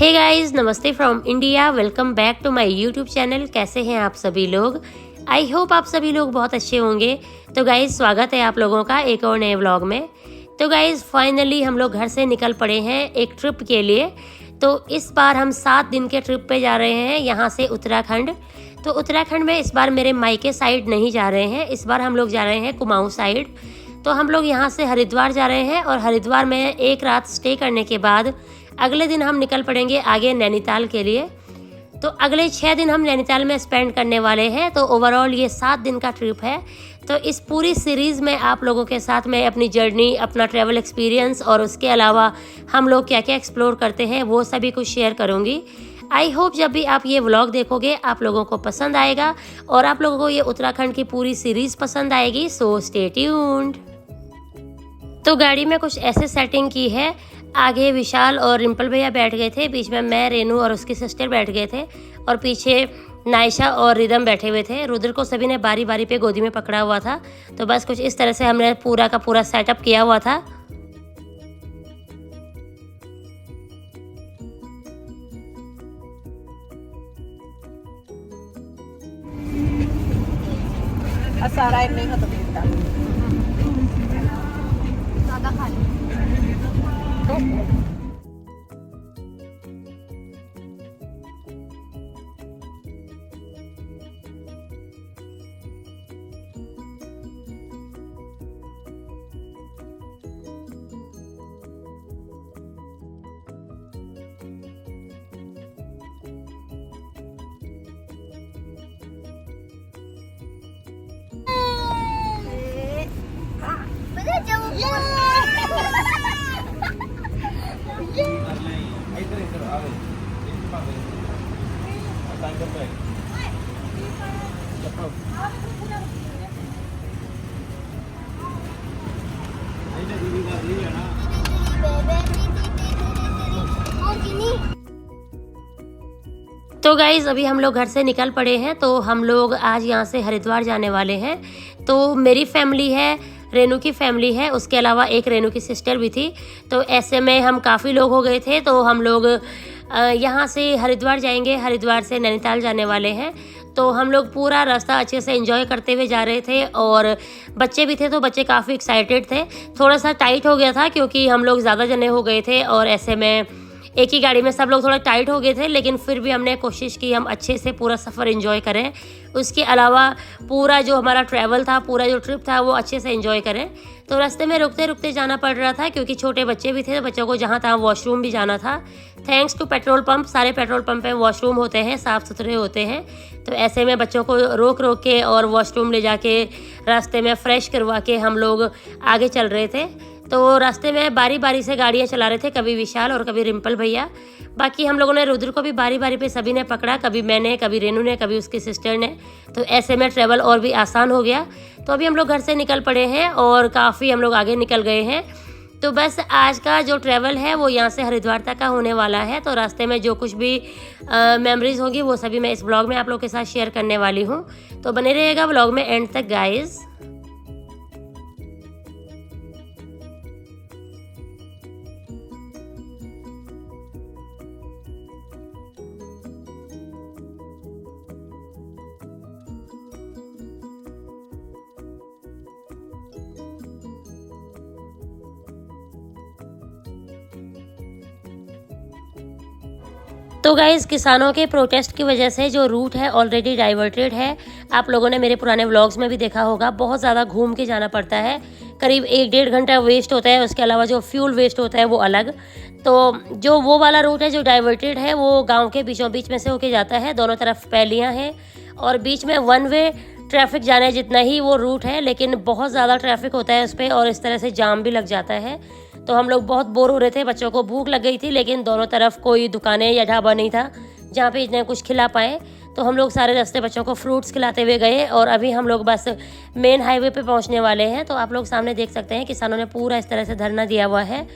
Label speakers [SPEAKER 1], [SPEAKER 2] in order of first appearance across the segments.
[SPEAKER 1] Hey guys, namaste from India. Welcome back to my YouTube channel. कैसे हैं आप सभी लोग? आई होप आप सभी लोग बहुत अच्छे होंगे। तो गाइस, स्वागत है आप लोगों का एक और नए व्लॉग में। तो गाइस, फाइनली हम लोग घर से निकल पड़े हैं एक ट्रिप के लिए। तो इस बार हम 7 दिन के ट्रिप पे जा रहे हैं यहाँ से उत्तराखंड। तो उत्तराखंड में इस बार मेरे मायके साइड नहीं जा रहे हैं, इस बार हम लोग जा रहे हैं कुमाऊँ साइड। तो हम लोग यहाँ से हरिद्वार जा रहे हैं और हरिद्वार में एक रात स्टे करने के बाद अगले दिन हम निकल पड़ेंगे आगे नैनीताल के लिए। तो अगले 6 दिन हम नैनीताल में स्पेंड करने वाले हैं। तो ओवरऑल ये 7 दिन का ट्रिप है। तो इस पूरी सीरीज़ में आप लोगों के साथ मैं अपनी जर्नी, अपना ट्रैवल एक्सपीरियंस और उसके अलावा हम लोग क्या क्या एक्सप्लोर करते हैं वो सभी कुछ शेयर करूँगी। आई होप जब भी आप ये व्लॉग देखोगे आप लोगों को पसंद आएगा और आप लोगों को ये उत्तराखंड की पूरी सीरीज़ पसंद आएगी। So stay tuned. तो गाड़ी में कुछ ऐसे सेटिंग की है, आगे विशाल और रिम्पल भैया बैठ गए थे, बीच में मैं, रेनू और उसकी सिस्टर बैठ गए थे और पीछे नायशा और रिदम बैठे हुए थे। रुद्र को सभी ने बारी बारी पे गोदी में पकड़ा हुआ था। तो बस कुछ इस तरह से हमने पूरा का पूरा सेटअप किया हुआ था।
[SPEAKER 2] सारा एक नहीं खत्म होता ज़्यादा खा ली।
[SPEAKER 1] तो गाइज़, अभी हम लोग घर से निकल पड़े हैं। तो हम लोग आज यहाँ से हरिद्वार जाने वाले हैं। तो मेरी फैमिली है, रेनू की फैमिली है, उसके अलावा एक रेनू की सिस्टर भी थी। तो ऐसे में हम काफ़ी लोग हो गए थे। तो हम लोग यहाँ से हरिद्वार जाएंगे, हरिद्वार से नैनीताल जाने वाले हैं। तो हम लोग पूरा रास्ता अच्छे से एंजॉय करते हुए जा रहे थे और बच्चे भी थे, तो बच्चे काफ़ी एक्साइटेड थे। थोड़ा सा टाइट हो गया था क्योंकि हम लोग ज़्यादा जने हो गए थे और ऐसे में एक ही गाड़ी में सब लोग थोड़ा टाइट हो गए थे, लेकिन फिर भी हमने कोशिश की हम अच्छे से पूरा सफ़र एंजॉय करें। उसके अलावा पूरा जो हमारा ट्रैवल था, पूरा जो ट्रिप था वो अच्छे से एंजॉय करें। तो रास्ते में रुकते रुकते जाना पड़ रहा था क्योंकि छोटे बच्चे भी थे, तो बच्चों को जहाँ तहाँ वॉशरूम भी जाना था। थैंक्स टू पेट्रोल पंप, सारे पेट्रोल पंप पे वॉशरूम होते हैं, साफ़ सुथरे होते हैं। तो ऐसे में बच्चों को रोक रोक के और वॉशरूम ले जाके रास्ते में फ़्रेश करवा के हम लोग आगे चल रहे थे। तो रास्ते में बारी बारी से गाड़ियाँ चला रहे थे, कभी विशाल और कभी रिम्पल भैया। बाकी हम लोगों ने रुद्र को भी बारी बारी पे सभी ने पकड़ा, कभी मैंने, कभी रेनू ने, कभी उसकी सिस्टर ने। तो ऐसे में ट्रैवल और भी आसान हो गया। तो अभी हम लोग घर से निकल पड़े हैं और काफ़ी हम लोग आगे निकल गए हैं। तो बस आज का जो ट्रैवल है वो यहाँ से हरिद्वार तक का होने वाला है। तो रास्ते में जो कुछ भी मेमोरीज होगी वो सभी मैं इस ब्लॉग में आप लोग के साथ शेयर करने वाली हूँ। तो बने रहिएगा ब्लॉग में एंड तक गाइज। तो गाइज़, किसानों के प्रोटेस्ट की वजह से जो रूट है ऑलरेडी डाइवर्टेड है। आप लोगों ने मेरे पुराने व्लॉग्स में भी देखा होगा, बहुत ज़्यादा घूम के जाना पड़ता है, करीब 1-1.5 घंटा वेस्ट होता है। उसके अलावा जो फ्यूल वेस्ट होता है वो अलग। तो जो वो वाला रूट है जो डाइवर्टेड है वो गाँव के बीचों बीच में से होके जाता है। दोनों तरफ पैलियाँ हैं और बीच में 1 वे ट्रैफिक जाने जितना ही वो रूट है, लेकिन बहुत ज़्यादा ट्रैफिक होता है उस पर और इस तरह से जाम भी लग जाता है। तो हम लोग बहुत बोर हो रहे थे, बच्चों को भूख लग गई थी, लेकिन दोनों तरफ कोई दुकानें या ढाबा नहीं था जहाँ पे इतने कुछ खिला पाए। तो हम लोग सारे रास्ते बच्चों को फ्रूट्स खिलाते हुए गए और अभी हम लोग बस मेन हाईवे पे पहुँचने वाले हैं। तो आप लोग सामने देख सकते हैं किसानों ने पूरा इस तरह से धरना दिया हुआ है,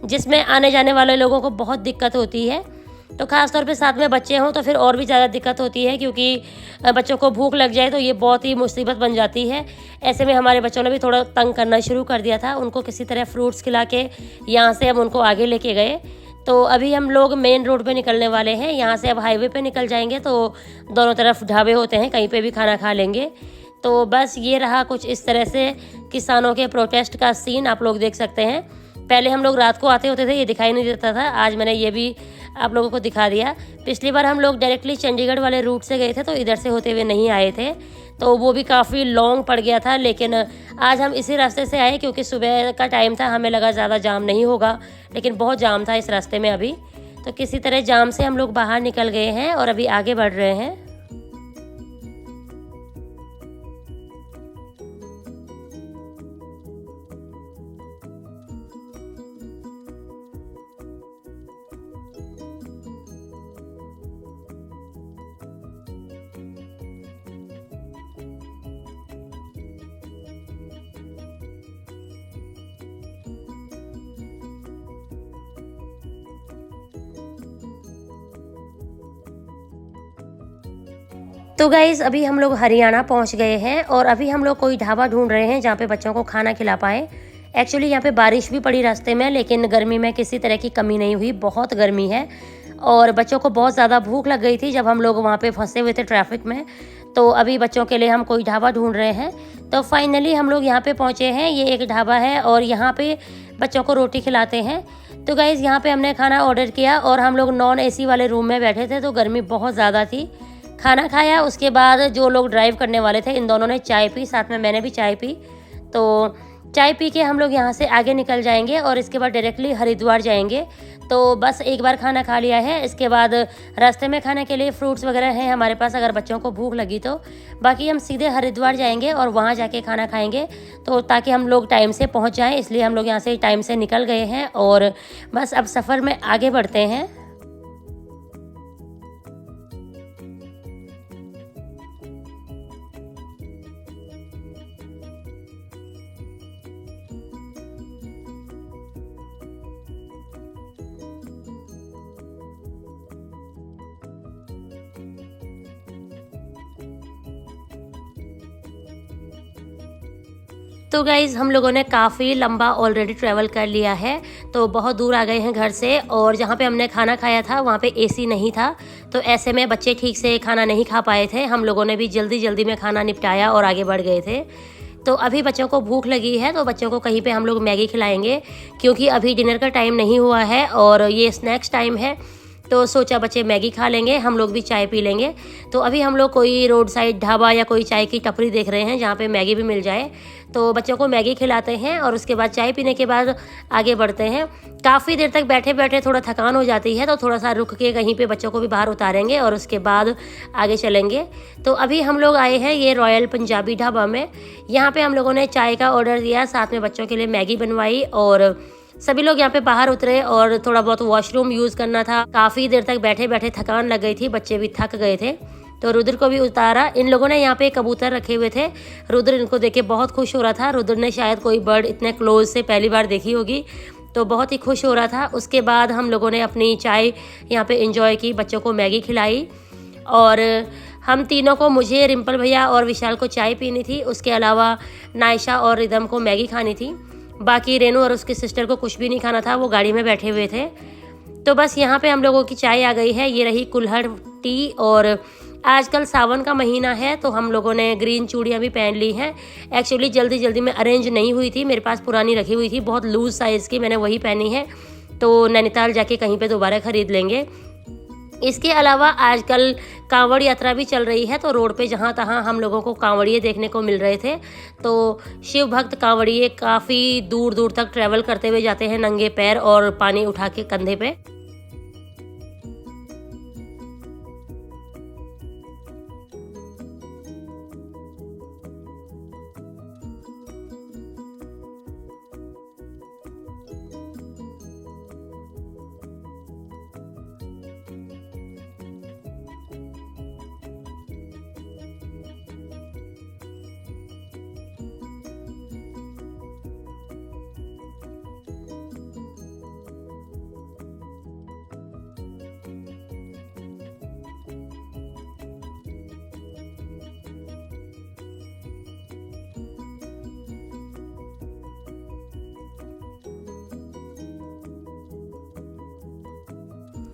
[SPEAKER 1] जिसमें आने जाने वाले लोगों को बहुत दिक्कत होती है। तो ख़ास तौर पे साथ में बच्चे हों तो फिर और भी ज़्यादा दिक्कत होती है, क्योंकि बच्चों को भूख लग जाए तो ये बहुत ही मुसीबत बन जाती है। ऐसे में हमारे बच्चों ने भी थोड़ा तंग करना शुरू कर दिया था। उनको किसी तरह फ्रूट्स खिला के यहाँ से हम उनको आगे लेके गए। तो अभी हम लोग मेन रोड पे निकलने वाले हैं। यहाँ से अब हाईवे पे निकल जाएंगे तो दोनों तरफ ढाबे होते हैं, कहीं पे भी खाना खा लेंगे। तो बस ये रहा कुछ इस तरह से किसानों के प्रोटेस्ट का सीन, आप लोग देख सकते हैं। पहले हम लोग रात को आते होते थे, ये दिखाई नहीं देता था, आज मैंने ये भी आप लोगों को दिखा दिया। पिछली बार हम लोग डायरेक्टली चंडीगढ़ वाले रूट से गए थे तो इधर से होते हुए नहीं आए थे, तो वो भी काफ़ी लॉन्ग पड़ गया था। लेकिन आज हम इसी रास्ते से आए क्योंकि सुबह का टाइम था, हमें लगा ज़्यादा जाम नहीं होगा, लेकिन बहुत जाम था इस रास्ते में अभी। तो किसी तरह जाम से हम लोग बाहर निकल गए हैं और अभी आगे बढ़ रहे हैं। तो गाइज़ अभी हम लोग हरियाणा पहुंच गए हैं और अभी हम लोग कोई ढाबा ढूंढ रहे हैं जहाँ पे बच्चों को खाना खिला पाए। एक्चुअली यहाँ पे बारिश भी पड़ी रास्ते में, लेकिन गर्मी में किसी तरह की कमी नहीं हुई, बहुत गर्मी है और बच्चों को बहुत ज़्यादा भूख लग गई थी जब हम लोग वहाँ पे फंसे हुए थे ट्रैफिक में। तो अभी बच्चों के लिए हम कोई ढाबा ढूंढ रहे हैं। तो फाइनली हम लोग यहाँ पे पहुँचे हैं। ये एक ढाबा है और यहाँ पे बच्चों को रोटी खिलाते हैं। तो गाइज़ यहाँ पे हमने खाना ऑर्डर किया और हम लोग नॉन AC वाले रूम में बैठे थे, तो गर्मी बहुत ज़्यादा थी। खाना खाया, उसके बाद जो लोग ड्राइव करने वाले थे इन दोनों ने चाय पी, साथ में मैंने भी चाय पी। तो चाय पी के हम लोग यहाँ से आगे निकल जाएंगे और इसके बाद डायरेक्टली हरिद्वार जाएंगे। तो बस एक बार खाना खा लिया है, इसके बाद रास्ते में खाने के लिए फ्रूट्स वगैरह हैं हमारे पास अगर बच्चों को भूख लगी तो। बाकी हम सीधे हरिद्वार जाएंगे और वहाँ जाके खाना खाएंगे, तो ताकि हम लोग टाइम से पहुँच जाएँ, इसलिए हम लोग यहाँ से टाइम से निकल गए हैं और बस अब सफ़र में आगे बढ़ते हैं। तो गाइज़ हम लोगों ने काफ़ी लंबा ऑलरेडी ट्रैवल कर लिया है, तो बहुत दूर आ गए हैं घर से और जहाँ पे हमने खाना खाया था वहाँ पे AC नहीं था, तो ऐसे में बच्चे ठीक से खाना नहीं खा पाए थे। हम लोगों ने भी जल्दी जल्दी में खाना निपटाया और आगे बढ़ गए थे। तो अभी बच्चों को भूख लगी है तो बच्चों को कहीं पे हम लोग मैगी खिलाएंगे, क्योंकि अभी डिनर का टाइम नहीं हुआ है और ये स्नैक्स टाइम है। तो सोचा बच्चे मैगी खा लेंगे, हम लोग भी चाय पी लेंगे। तो अभी हम लोग कोई रोड साइड ढाबा या कोई चाय की टपरी देख रहे हैं जहाँ पे मैगी भी मिल जाए, तो बच्चों को मैगी खिलाते हैं और उसके बाद चाय पीने के बाद आगे बढ़ते हैं। काफ़ी देर तक बैठे बैठे थोड़ा थकान हो जाती है, तो थोड़ा सा रुक के कहीं पे बच्चों को भी बाहर उतारेंगे और उसके बाद आगे चलेंगे। तो अभी हम लोग आए हैं ये रॉयल पंजाबी ढाबा में। यहाँ पे हम लोगों ने चाय का ऑर्डर दिया, साथ में बच्चों के लिए मैगी बनवाई और सभी लोग यहाँ पे बाहर उतरे और थोड़ा बहुत वॉशरूम यूज़ करना था। काफ़ी देर तक बैठे बैठे थकान लग गई थी, बच्चे भी थक गए थे, तो रुद्र को भी उतारा। इन लोगों ने यहाँ पे कबूतर रखे हुए थे, रुद्र इनको देख के बहुत खुश हो रहा था। रुद्र ने शायद कोई बर्ड इतने क्लोज से पहली बार देखी होगी, तो बहुत ही खुश हो रहा था। उसके बाद हम लोगों ने अपनी चाय यहाँ पे एंजॉय की, बच्चों को मैगी खिलाई और हम तीनों को, मुझे, रिम्पल भैया और विशाल को चाय पीनी थी। उसके अलावा नायशा और रिदम को मैगी खानी थी। बाकी रेनू और उसकी सिस्टर को कुछ भी नहीं खाना था, वो गाड़ी में बैठे हुए थे। तो बस यहाँ पे हम लोगों की चाय आ गई है, ये रही कुल्हड़ टी। और आजकल सावन का महीना है तो हम लोगों ने ग्रीन चूड़ियाँ भी पहन ली हैं। एक्चुअली जल्दी जल्दी में अरेंज नहीं हुई थी, मेरे पास पुरानी रखी हुई थी बहुत लूज़ साइज़ की, मैंने वही पहनी है। तो नैनीताल जाके कहीं पे दोबारा ख़रीद लेंगे। इसके अलावा आजकल कांवड़ यात्रा भी चल रही है, तो रोड पे जहाँ तहाँ हम लोगों को कांवड़िए देखने को मिल रहे थे। तो शिव भक्त कांवड़िए काफ़ी दूर दूर तक ट्रैवल करते हुए जाते हैं नंगे पैर और पानी उठा के कंधे पे।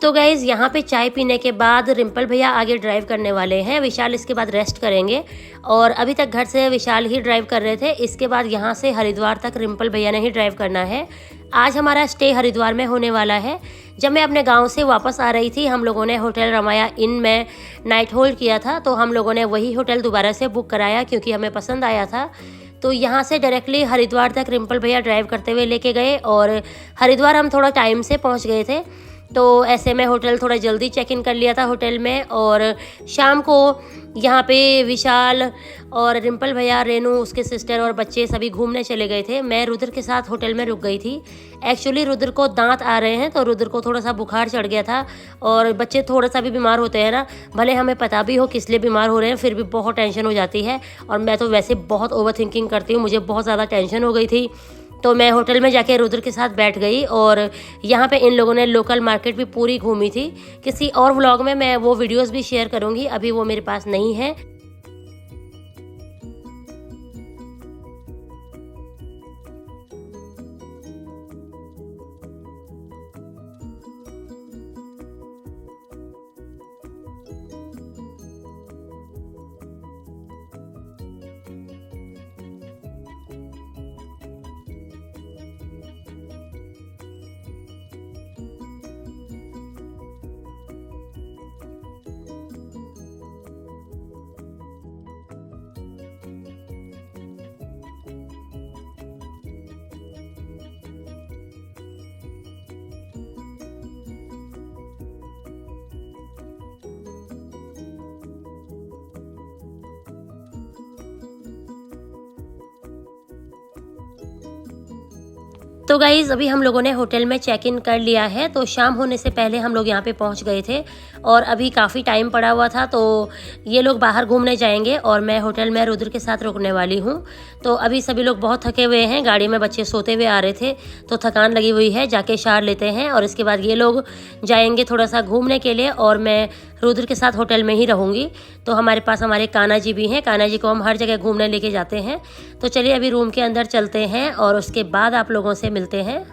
[SPEAKER 1] तो गाइज़ यहाँ पे चाय पीने के बाद रिम्पल भैया आगे ड्राइव करने वाले हैं, विशाल इसके बाद रेस्ट करेंगे। और अभी तक घर से विशाल ही ड्राइव कर रहे थे, इसके बाद यहाँ से हरिद्वार तक रिम्पल भैया ने ही ड्राइव करना है। आज हमारा स्टे हरिद्वार में होने वाला है। जब मैं अपने गांव से वापस आ रही थी, हम लोगों ने होटल रमाया इन में नाइट होल्ड किया था, तो हम लोगों ने वही होटल दोबारा से बुक कराया क्योंकि हमें पसंद आया था। तो यहाँ से डायरेक्टली हरिद्वार तक रिम्पल भैया ड्राइव करते हुए लेके गए और हरिद्वार हम थोड़ा टाइम से पहुँच गए थे, तो ऐसे में होटल थोड़ा जल्दी चेक इन कर लिया था होटल में। और शाम को यहाँ पे विशाल और रिम्पल भैया, रेनू, उसके सिस्टर और बच्चे सभी घूमने चले गए थे। मैं रुद्र के साथ होटल में रुक गई थी। एक्चुअली रुद्र को दांत आ रहे हैं, तो रुद्र को थोड़ा सा बुखार चढ़ गया था। और बच्चे थोड़ा सा भी बीमार होते हैं ना, भले हमें पता भी हो किस लिए बीमार हो रहे हैं, फिर भी बहुत टेंशन हो जाती है। और मैं तो वैसे बहुत ओवर थिंकिंग करती हूँ, मुझे बहुत ज़्यादा टेंशन हो गई थी। तो मैं होटल में जाके रुद्र के साथ बैठ गई और यहाँ पे इन लोगों ने लोकल मार्केट भी पूरी घूमी थी। किसी और व्लॉग में मैं वो वीडियोस भी शेयर करूँगी, अभी वो मेरे पास नहीं है। तो गाइज़ अभी हम लोगों ने होटल में चेक इन कर लिया है, तो शाम होने से पहले हम लोग यहाँ पे पहुँच गए थे और अभी काफ़ी टाइम पड़ा हुआ था। तो ये लोग बाहर घूमने जाएंगे और मैं होटल में रुद्र के साथ रुकने वाली हूँ। तो अभी सभी लोग बहुत थके हुए हैं, गाड़ी में बच्चे सोते हुए आ रहे थे, तो थकान लगी हुई है, जाके शार लेते हैं और इसके बाद ये लोग जाएंगे थोड़ा सा घूमने के लिए और मैं रुद्र के साथ होटल में ही रहूँगी। तो हमारे पास हमारे कान्हा जी भी हैं, कान्हा जी को हम हर जगह घूमने लेके जाते हैं। तो चलिए अभी रूम के अंदर चलते हैं और उसके बाद आप लोगों से मिलते हैं।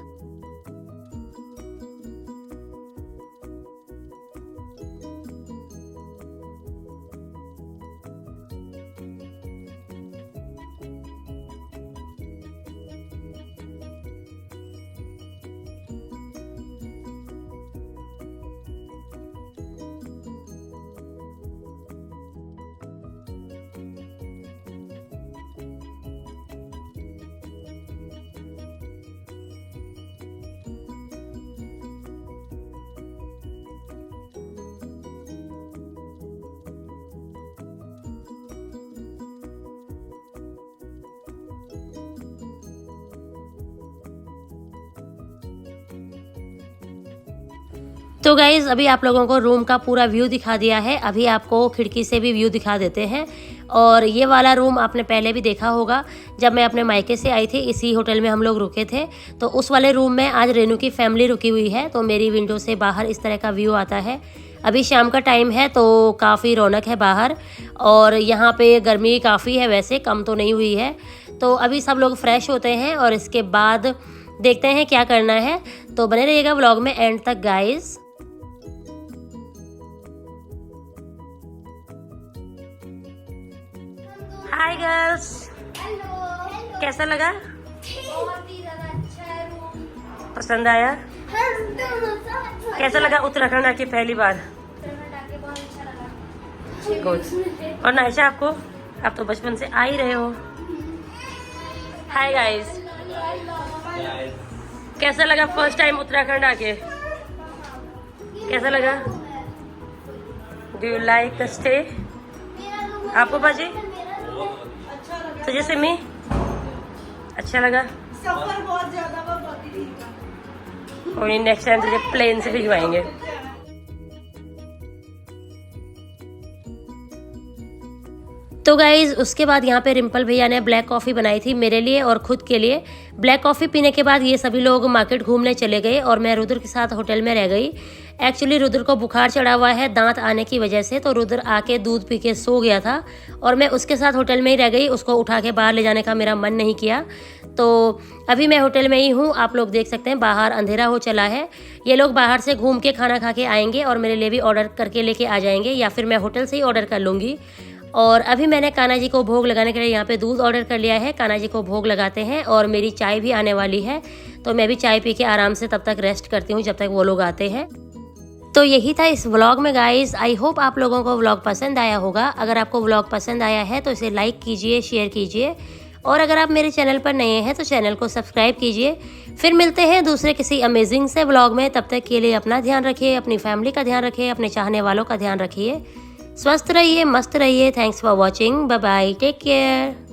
[SPEAKER 1] तो गाइज़ अभी आप लोगों को रूम का पूरा व्यू दिखा दिया है, अभी आपको खिड़की से भी व्यू दिखा देते हैं। और ये वाला रूम आपने पहले भी देखा होगा, जब मैं अपने मायके से आई थी इसी होटल में हम लोग रुके थे। तो उस वाले रूम में आज रेनू की फैमिली रुकी हुई है, तो मेरी विंडो से बाहर इस तरह का व्यू आता है। अभी शाम का टाइम है तो काफ़ी रौनक है बाहर और यहाँ पे गर्मी काफ़ी है, वैसे कम तो नहीं हुई है। तो अभी सब लोग फ्रेश होते हैं और इसके बाद देखते हैं क्या करना है। तो बने रहिएगा व्लॉग में एंड तक गाइज़। हाय गर्ल्स, कैसा लगा?
[SPEAKER 3] बहुत ही ज्यादा अच्छा है रूम।
[SPEAKER 1] पसंद आया? कैसा लगा उत्तराखंड आके पहली बार?
[SPEAKER 3] बहुत अच्छा लगा।
[SPEAKER 1] गुड। और नायशा आपको? आप तो बचपन से आ ही रहे हो। हाय गाइस, कैसा लगा फर्स्ट टाइम उत्तराखंड आके? कैसा लगा? Do you like the stay? आपको बाजी? तो जैसे मैं अच्छा लगा?
[SPEAKER 2] सफर बहुत ज्यादा बहुत ही ठीक था।
[SPEAKER 1] और नेक्स्ट टाइम तुझे प्लेन से भिजवाएंगे। तो गाइज़ उसके बाद यहाँ पे रिम्पल भैया ने ब्लैक कॉफ़ी बनाई थी मेरे लिए और ख़ुद के लिए। ब्लैक कॉफ़ी पीने के बाद ये सभी लोग मार्केट घूमने चले गए और मैं रुद्र के साथ होटल में रह गई। एक्चुअली रुद्र को बुखार चढ़ा हुआ है दांत आने की वजह से, तो रुद्र आके दूध पी के सो गया था और मैं उसके साथ होटल में ही रह गई। उसको उठा के बाहर ले जाने का मेरा मन नहीं किया। तो अभी मैं होटल में ही हूँ। आप लोग देख सकते हैं बाहर अंधेरा हो चला है। ये लोग बाहर से घूम के खाना खा के आएंगे और मेरे लिए भी ऑर्डर करके लेके आ जाएंगे, या फिर मैं होटल से ही ऑर्डर कर लूँगी। और अभी मैंने कान्हा जी को भोग लगाने के लिए यहाँ पे दूध ऑर्डर कर लिया है। कान्हा जी को भोग लगाते हैं और मेरी चाय भी आने वाली है, तो मैं भी चाय पी के आराम से तब तक रेस्ट करती हूँ जब तक वो लोग आते हैं। तो यही था इस व्लॉग में गाइस। आई होप आप लोगों को व्लॉग पसंद आया होगा। अगर आपको व्लॉग पसंद आया है तो इसे लाइक कीजिए, शेयर कीजिए, और अगर आप मेरे चैनल पर नए हैं तो चैनल को सब्सक्राइब कीजिए। फिर मिलते हैं दूसरे किसी अमेजिंग से व्लॉग में। तब तक के लिए अपना ध्यान रखिए, अपनी फैमिली का ध्यान रखिए, अपने चाहने वालों का ध्यान रखिए। स्वस्थ रहिए, मस्त रहिए। Thanks for watching. Bye bye, take care.